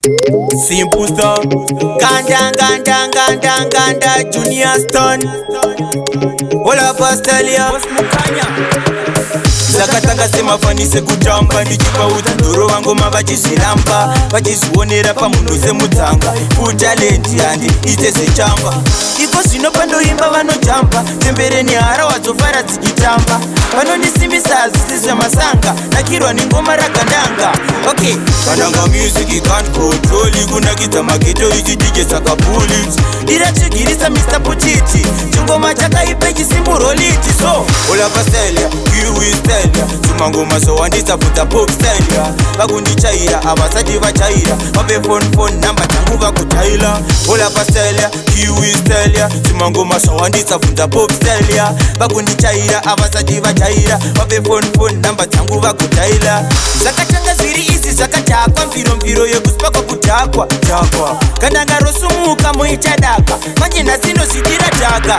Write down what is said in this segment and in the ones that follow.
Simple stuff. Ganda, Jnr Stan-Kill. Hola pastelia. Zakatanga sema fanise kutamba ndichipauza ndoro wangu mavachisiramba vachizionera pamunhu semutanga kutalenti handi ite sechamba iko zvino pandoimba vanojamba tembere nehara wadzofara dzichitamba vanondisimbisa hazisi zvamasanga nakirwa nengoma ragandanga okay kananga music can't control kunakidza mageto ichidije saka bullet dirachigirisa Mr. Puchiti chingoma chakaipe chisimburoliti so ola pastelia kiwi stelia tumangoma sowandisa futa pop stelia vakundichaira avasati vachaira vape phone number tangu vakutaila ola pastelia kiwi stelia tumangoma sowandisa futa pop stelia vakundichaira avasati vachaira vape phone number tangu vakutaila zakatanga zviri izi zvakatakwa mviro yekusipakwa kutakwa kandanga rosumuka muichadaka manje nasinozidira dhaga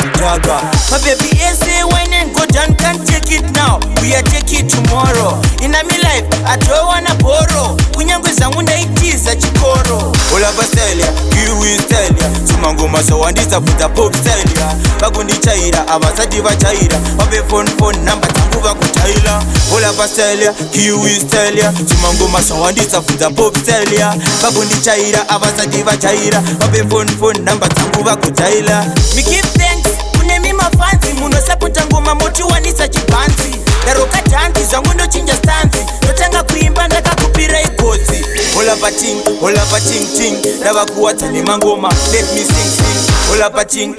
mabebi ese wine and go down can't take it now we are take it tomorrow in my life I don't wanna borrow kunyangwe zangu ndaitiza chikoro ola pastelia kiwi stelia tumangoma sowandisa futa pop stelia vakundichaira avasati vachaira vape phone number tangu vakutaila ola pastelia kiwi stelia tumangoma sowandisa futa pop stelia vakundichaira avasati vachaira vape phone number tangu vakutaila me give thanks kunemi mafanzi munosapota ngoma motiwanisa chipanzi ndaroka dhanzi zvangu ndochinja stanzi ndotanga kuimba ndakakupira igodzi hola pating ndava kuwadza nemangoma let me sing hola pating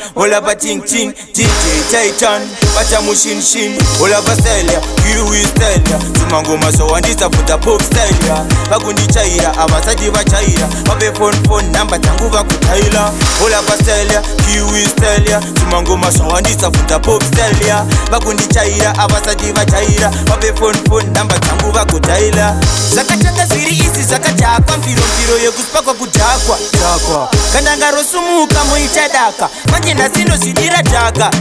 DJ Titan bata mushin hola pastelia kiwi stelia tumangoma sowandisa futa pop stelia vakundichaira avasati vachaira vape phone number tangu vakutaila hola pastelia kiwi stelia tumangoma sowandisa futa pop stelia vakundichaira avasati vachaira vape phone number tangu vakutaila zakatanga zviri izi zvakatakwa mviro yekusipakwa kutakwa kandanga rosumuka muichadaka manje nasinozvidira dhaga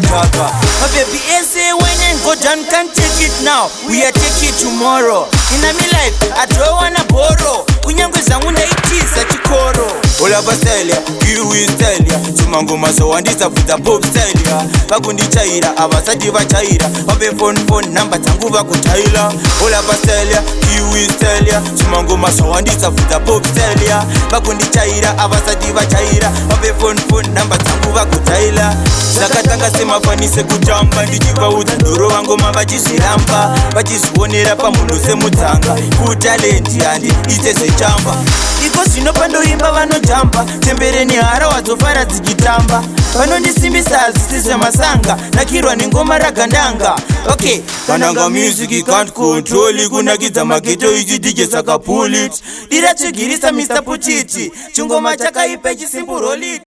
mabebi ese wine and go down can't take it now we are take it tomorrow in my life I don't wanna borrow kunyangwe zangu ndaitiza chikoro ola pastelia kiwi stelia tumangoma sowandisa futa pop stelia vakundichaira avasati vachaira vape phone number tangu vakutaila ola pastelia kiwi stelia tumangoma sowandisa futa pop stelia vakundichaira avasati vachaira vape phone number tangu vakutaila zakatanga semafanise kutamba ndichipaudza ndoro vangoma vachizviramba vachizionera pamunhu semutanga kutalenti handi ite sechamba iko zvino pandoimba vanojamba tembere nehara wadzofara dzichitamba vanondisimbisa hazisi zvamasanga nakirwa nengoma ragandanga okay kananga music can't control kunakidza mageto ichidije saka bullet dirachigirisa Mr. Puchiti chingoma chakaipe chisimburoliti